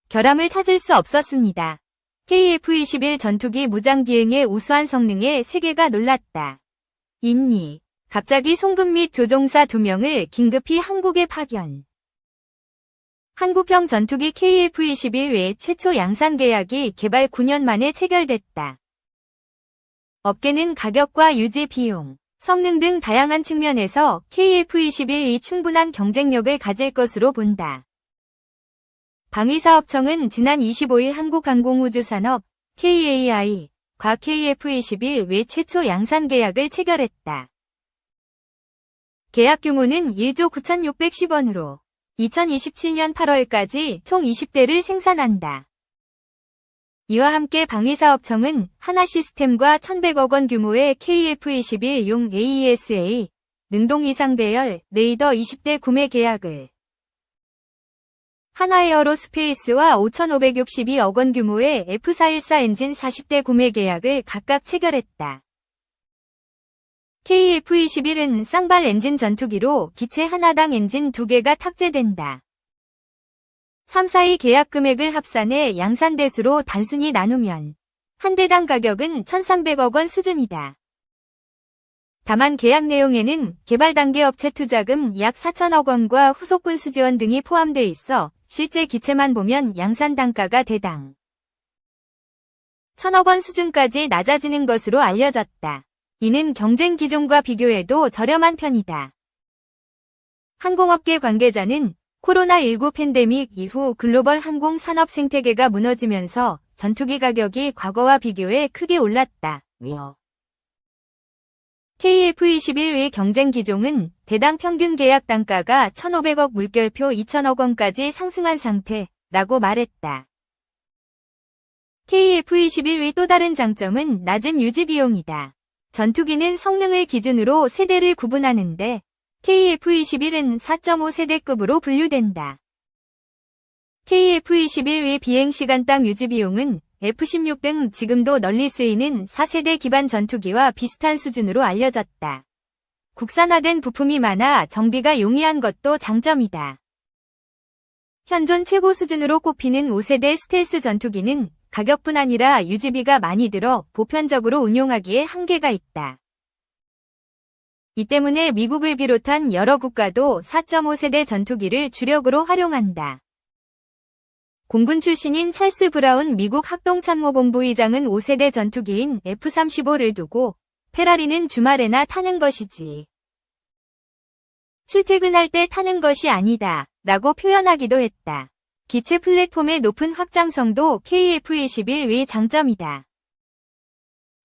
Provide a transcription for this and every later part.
결함을 찾을 수 없었습니다. KF-21 전투기 무장 비행의 우수한 성능에 세계가 놀랐다. 인니, 갑자기 송금 및 조종사 2명을 긴급히 한국에 파견. 한국형 전투기 KF-21 외 최초 양산 계약이 개발 9년 만에 체결됐다. 업계는 가격과 유지 비용, 성능 등 다양한 측면에서 KF-21이 충분한 경쟁력을 가질 것으로 본다. 방위사업청은 지난 25일 한국항공우주산업 KAI-과 KF-21 외 최초 양산 계약을 체결했다. 계약 규모는 1조 9,610원으로 2027년 8월까지 총 20대를 생산한다. 이와 함께 방위사업청은 하나시스템과 1,100억 원 규모의 KF-21용 AESA 능동 이상 배열 레이더 20대 구매 계약을, 하나에어로스페이스와 5,562억 원 규모의 F414 엔진 40대 구매 계약을 각각 체결했다. KF-21은 쌍발 엔진 전투기로 기체 하나당 엔진 2개가 탑재된다. 3사의 계약 금액을 합산해 양산 대수로 단순히 나누면 한 대당 가격은 1,300억 원 수준이다. 다만 계약 내용에는 개발 단계 업체 투자금 약 4천억 원과 후속 군수 지원 등이 포함돼 있어 실제 기체만 보면 양산 단가가 대당 1,000억 원 수준까지 낮아지는 것으로 알려졌다. 이는 경쟁 기종과 비교해도 저렴한 편이다. 항공업계 관계자는 코로나19 팬데믹 이후 글로벌 항공 산업 생태계가 무너지면서 전투기 가격이 과거와 비교해 크게 올랐다며. KF-21의 경쟁 기종은 대당 평균 계약 단가가 1,500억 물결표 2,000억 원까지 상승한 상태라고 말했다. KF-21의 또 다른 장점은 낮은 유지 비용이다. 전투기는 성능을 기준으로 세대를 구분하는데 KF-21은 4.5 세대급으로 분류된다. KF-21의 비행시간당 유지비용은 F-16 등 지금도 널리 쓰이는 4세대 기반 전투기와 비슷한 수준으로 알려졌다. 국산화된 부품이 많아 정비가 용이한 것도 장점이다. 현존 최고 수준으로 꼽히는 5세대 스텔스 전투기는 가격뿐 아니라 유지비가 많이 들어 보편적으로 운용하기에 한계가 있다. 이 때문에 미국을 비롯한 여러 국가도 4.5세대 전투기를 주력으로 활용한다. 공군 출신인 찰스 브라운 미국 합동참모본부의장은 5세대 전투기인 F-35를 두고 페라리는 주말에나 타는 것이지 출퇴근할 때 타는 것이 아니다 라고 표현하기도 했다. 기체 플랫폼의 높은 확장성도 KF-21의 장점이다.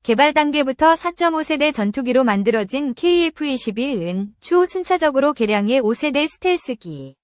개발 단계부터 4.5세대 전투기로 만들어진 KF-21은 추후 순차적으로 개량해 5세대 스텔스기,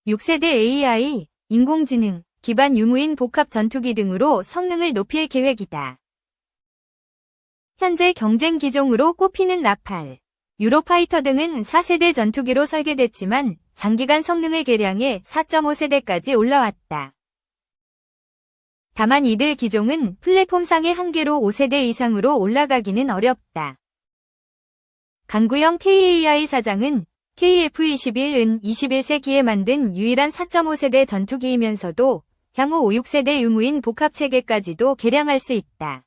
6세대 AI, 인공지능, 기반 유무인 복합 전투기 등으로 성능을 높일 계획이다. 현재 경쟁 기종으로 꼽히는 라팔, 유로파이터 등은 4세대 전투기로 설계됐지만 장기간 성능을 개량해 4.5세대까지 올라왔다. 다만 이들 기종은 플랫폼상의 한계로 5세대 이상으로 올라가기는 어렵다. 강구영 KAI 사장은 KF-21은 21세기에 만든 유일한 4.5세대 전투기이면서도 향후 5, 6세대 유무인 복합체계까지도 개량할 수 있다.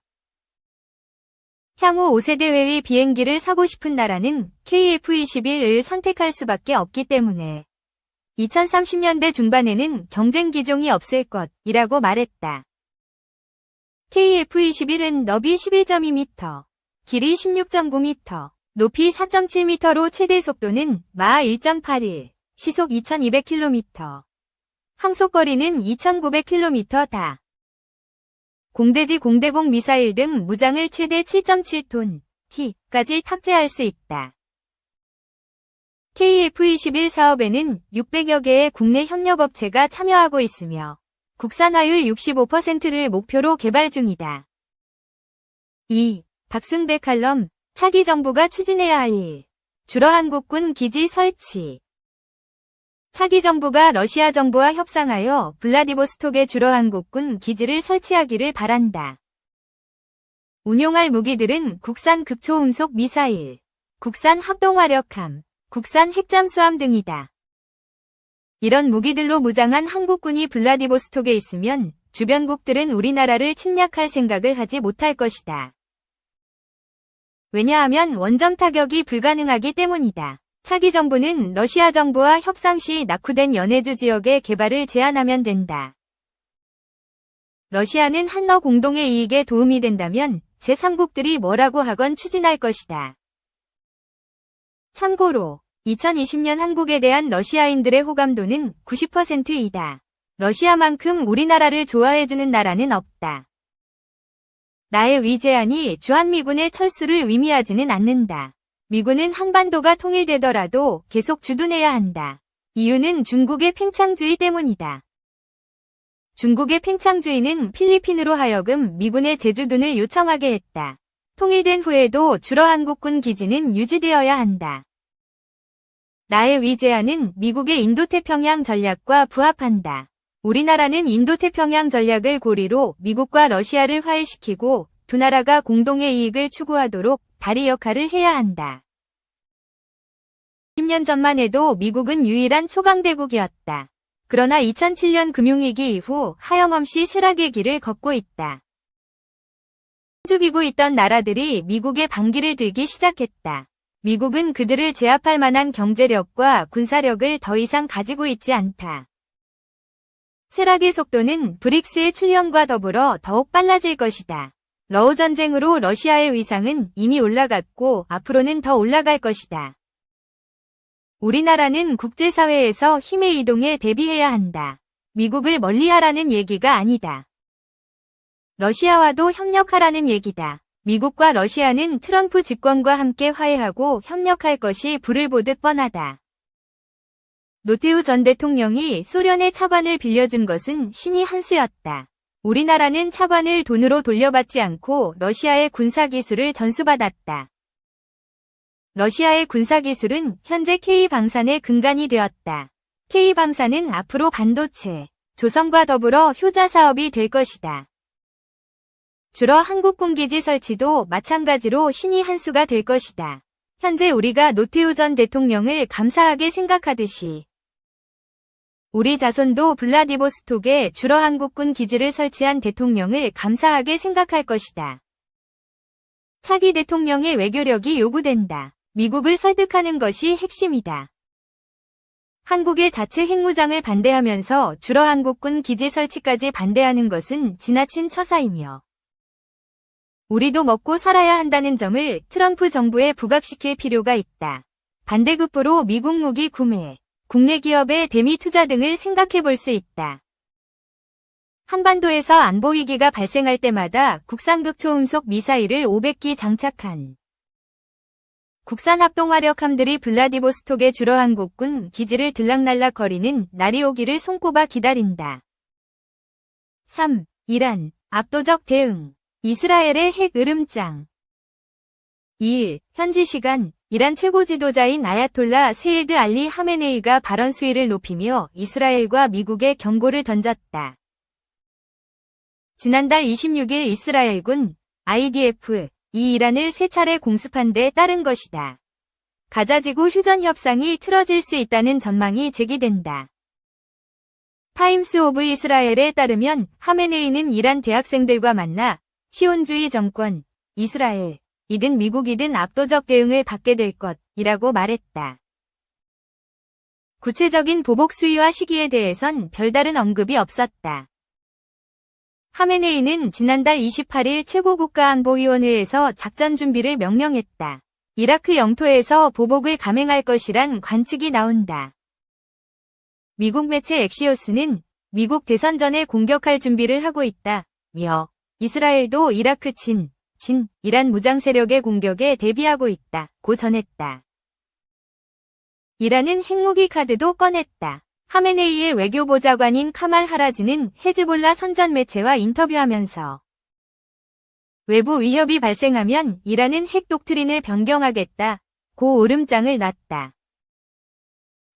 향후 5세대 외의 비행기를 사고 싶은 나라는 KF-21을 선택할 수밖에 없기 때문에 2030년대 중반에는 경쟁 기종이 없을 것이라고 말했다. KF-21은 너비 11.2m, 길이 16.9m, 높이 4.7m로 최대 속도는 마하 1.81, 시속 2200km, 항속거리는 2900km다. 공대지 공대공 미사일 등 무장을 최대 7.7톤 T까지 탑재할 수 있다. KF-21 사업에는 600여 개의 국내 협력업체가 참여하고 있으며 국산화율 65%를 목표로 개발 중이다. 2. 박승배 칼럼, 차기 정부가 추진해야 할 일. 주러한국군 기지 설치. 차기 정부가 러시아 정부와 협상하여 블라디보스톡에 주러한국군 기지를 설치하기를 바란다. 운용할 무기들은 국산 극초음속 미사일, 국산 합동화력함, 국산 핵잠수함 등이다. 이런 무기들로 무장한 한국군이 블라디보스톡에 있으면 주변국들은 우리나라를 침략할 생각을 하지 못할 것이다. 왜냐하면 원점 타격이 불가능하기 때문이다. 차기 정부는 러시아 정부와 협상 시 낙후된 연해주 지역의 개발을 제한하면 된다. 러시아는 한러 공동의 이익에 도움이 된다면 제3국들이 뭐라고 하건 추진할 것이다. 참고로 2020년 한국에 대한 러시아인들의 호감도는 90%이다. 러시아만큼 우리나라를 좋아해주는 나라는 없다. 나의 위제안이 주한미군의 철수를 의미하지는 않는다. 미군은 한반도가 통일되더라도 계속 주둔해야 한다. 이유는 중국의 팽창주의 때문이다. 중국의 팽창주의는 필리핀으로 하여금 미군의 재주둔을 요청하게 했다. 통일된 후에도 주로 한국군 기지는 유지되어야 한다. 나의 위제안은 미국의 인도태평양 전략과 부합한다. 우리나라는 인도태평양 전략을 고리로 미국과 러시아를 화해시키고 두 나라가 공동의 이익을 추구하도록 다리 역할을 해야 한다. 10년 전만 해도 미국은 유일한 초강대국이었다. 그러나 2007년 금융위기 이후 하염없이 쇠락의 길을 걷고 있다. 죽이고 있던 나라들이 미국의 반기를 들기 시작했다. 미국은 그들을 제압할 만한 경제력과 군사력을 더 이상 가지고 있지 않다. 쇠락의 속도는 브릭스의 출현과 더불어 더욱 빨라질 것이다. 러우 전쟁으로 러시아의 위상은 이미 올라갔고 앞으로는 더 올라갈 것이다. 우리나라는 국제사회에서 힘의 이동에 대비해야 한다. 미국을 멀리하라는 얘기가 아니다. 러시아와도 협력하라는 얘기다. 미국과 러시아는 트럼프 집권과 함께 화해하고 협력할 것이 불을 보듯 뻔하다. 노태우 전 대통령이 소련의 차관을 빌려준 것은 신의 한 수였다. 우리나라는 차관을 돈으로 돌려받지 않고 러시아의 군사기술을 전수받았다. 러시아의 군사기술은 현재 K방산의 근간이 되었다. K방산은 앞으로 반도체, 조선과 더불어 효자 사업이 될 것이다. 주로 한국군 기지 설치도 마찬가지로 신의 한 수가 될 것이다. 현재 우리가 노태우 전 대통령을 감사하게 생각하듯이 우리 자손도 블라디보스톡에 주로 한국군 기지를 설치한 대통령을 감사하게 생각할 것이다. 차기 대통령의 외교력이 요구된다. 미국을 설득하는 것이 핵심이다. 한국의 자체 핵무장을 반대하면서 주로 한국군 기지 설치까지 반대하는 것은 지나친 처사이며 우리도 먹고 살아야 한다는 점을 트럼프 정부에 부각시킬 필요가 있다. 반대급부로 미국 무기 구매, 국내 기업의 대미 투자 등을 생각해 볼 수 있다. 한반도에서 안보 위기가 발생할 때마다 국산 극초음속 미사일을 500기 장착한 국산 합동화력함들이 블라디보스톡의 주로 한국군 기지를 들락날락거리는 날이 오기를 손꼽아 기다린다. 3. 이란, 압도적 대응. 이스라엘의 핵 으름장. 2일, 현지 시간, 이란 최고 지도자인 아야톨라 세이드 알리 하메네이가 발언 수위를 높이며 이스라엘과 미국에 경고를 던졌다. 지난달 26일 이스라엘군 IDF, 이 이란을 세 차례 공습한 데 따른 것이다. 가자지구 휴전 협상이 틀어질 수 있다는 전망이 제기된다. 타임스 오브 이스라엘에 따르면 하메네이는 이란 대학생들과 만나 시온주의 정권, 이스라엘, 이든 미국이든 압도적 대응을 받게 될 것이라고 말했다. 구체적인 보복 수위와 시기에 대해선 별다른 언급이 없었다. 하메네이는 지난달 28일 최고국가안보위원회에서 작전 준비를 명령했다. 이라크 영토에서 보복을 감행할 것이란 관측이 나온다. 미국 매체 엑시오스는 미국 대선 전에 공격할 준비를 하고 있다며 이스라엘도 이라크 이란 무장 세력의 공격에 대비하고 있다고 전했다. 이란은 핵무기 카드도 꺼냈다. 하메네이의 외교보좌관인 카말 하라지는 헤즈볼라 선전 매체와 인터뷰하면서 외부 위협이 발생하면 이란은 핵 독트린을 변경하겠다고 오름장을 놨다.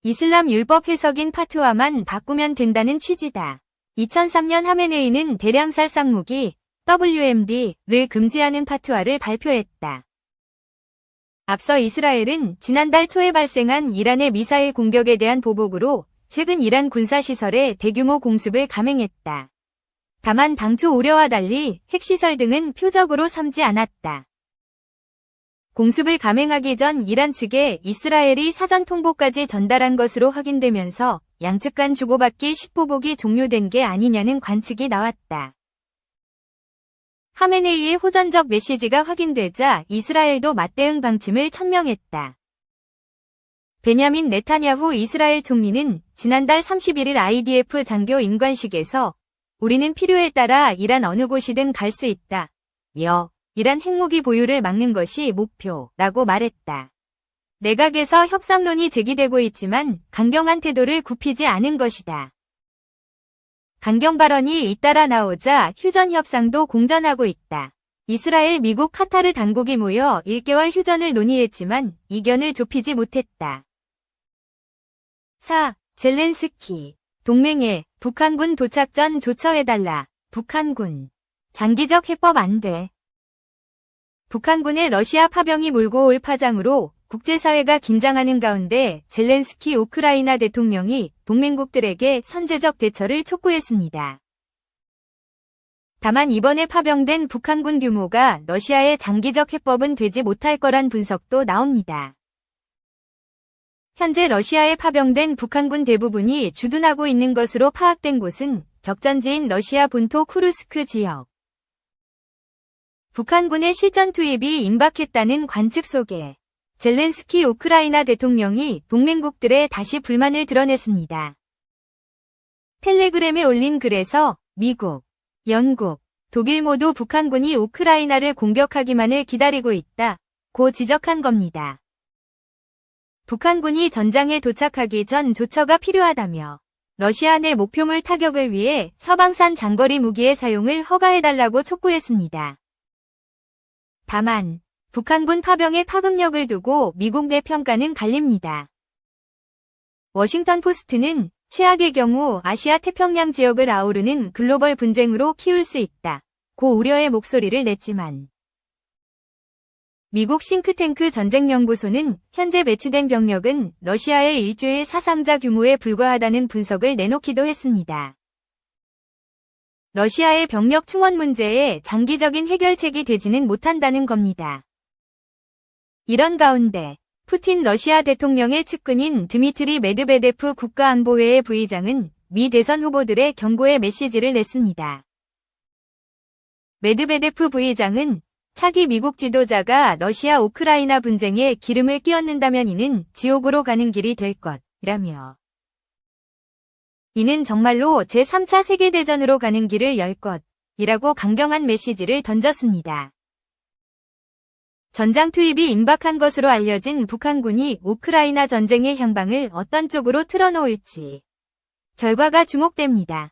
이슬람 율법 해석인 파트와만 바꾸면 된다는 취지다. 2003년 하메네이는 대량살 쌍무기 WMD를 금지하는 파트와를 발표했다. 앞서 이스라엘은 지난달 초에 발생한 이란의 미사일 공격에 대한 보복으로 최근 이란 군사시설에 대규모 공습을 감행했다. 다만 당초 우려와 달리 핵시설 등은 표적으로 삼지 않았다. 공습을 감행하기 전 이란 측에 이스라엘이 사전 통보까지 전달한 것으로 확인되면서 양측 간 주고받기 십보복이 종료된 게 아니냐는 관측이 나왔다. 하메네이의 호전적 메시지가 확인되자 이스라엘도 맞대응 방침을 천명했다. 베냐민 네타냐후 이스라엘 총리는 지난달 31일 IDF 장교 임관식에서 우리는 필요에 따라 이란 어느 곳이든 갈 수 있다. 이란 핵무기 보유를 막는 것이 목표라고 말했다. 내각에서 협상론이 제기되고 있지만 강경한 태도를 굽히지 않은 것이다. 강경 발언이 잇따라 나오자 휴전 협상도 공전하고 있다. 이스라엘, 미국, 카타르 당국이 모여 1개월 휴전을 논의했지만 이견을 좁히지 못했다. 4. 젤렌스키. 동맹에 북한군 도착 전 조처해달라. 북한군. 장기적 해법 안 돼. 북한군의 러시아 파병이 몰고 올 파장으로 국제사회가 긴장하는 가운데 젤렌스키 우크라이나 대통령이 동맹국들에게 선제적 대처를 촉구했습니다. 다만 이번에 파병된 북한군 규모가 러시아의 장기적 해법은 되지 못할 거란 분석도 나옵니다. 현재 러시아에 파병된 북한군 대부분이 주둔하고 있는 것으로 파악된 곳은 격전지인 러시아 본토 쿠르스크 지역. 북한군의 실전 투입이 임박했다는 관측 속에 젤렌스키 우크라이나 대통령이 동맹국들에 다시 불만을 드러냈습니다. 텔레그램에 올린 글에서 미국, 영국, 독일 모두 북한군이 우크라이나를 공격하기만을 기다리고 있다고 지적한 겁니다. 북한군이 전장에 도착하기 전 조처가 필요하다며 러시아 내 목표물 타격을 위해 서방산 장거리 무기의 사용을 허가해달라고 촉구했습니다. 다만 북한군 파병의 파급력을 두고 미국 내 평가는 갈립니다. 워싱턴 포스트는 최악의 경우 아시아 태평양 지역을 아우르는 글로벌 분쟁으로 키울 수 있다고 우려의 목소리를 냈지만 미국 싱크탱크 전쟁연구소는 현재 배치된 병력은 러시아의 일주일 사상자 규모에 불과하다는 분석을 내놓기도 했습니다. 러시아의 병력 충원 문제에 장기적인 해결책이 되지는 못한다는 겁니다. 이런 가운데 푸틴 러시아 대통령의 측근인 드미트리 메드베데프 국가안보회의 부의장은 미 대선 후보들의 경고의 메시지를 냈습니다. 메드베데프 부의장은 차기 미국 지도자가 러시아 우크라이나 분쟁에 기름을 끼얹는다면 이는 지옥으로 가는 길이 될 것이라며 이는 정말로 제3차 세계대전으로 가는 길을 열 것이라고 강경한 메시지를 던졌습니다. 전장 투입이 임박한 것으로 알려진 북한군이 우크라이나 전쟁의 향방을 어떤 쪽으로 틀어놓을지 결과가 주목됩니다.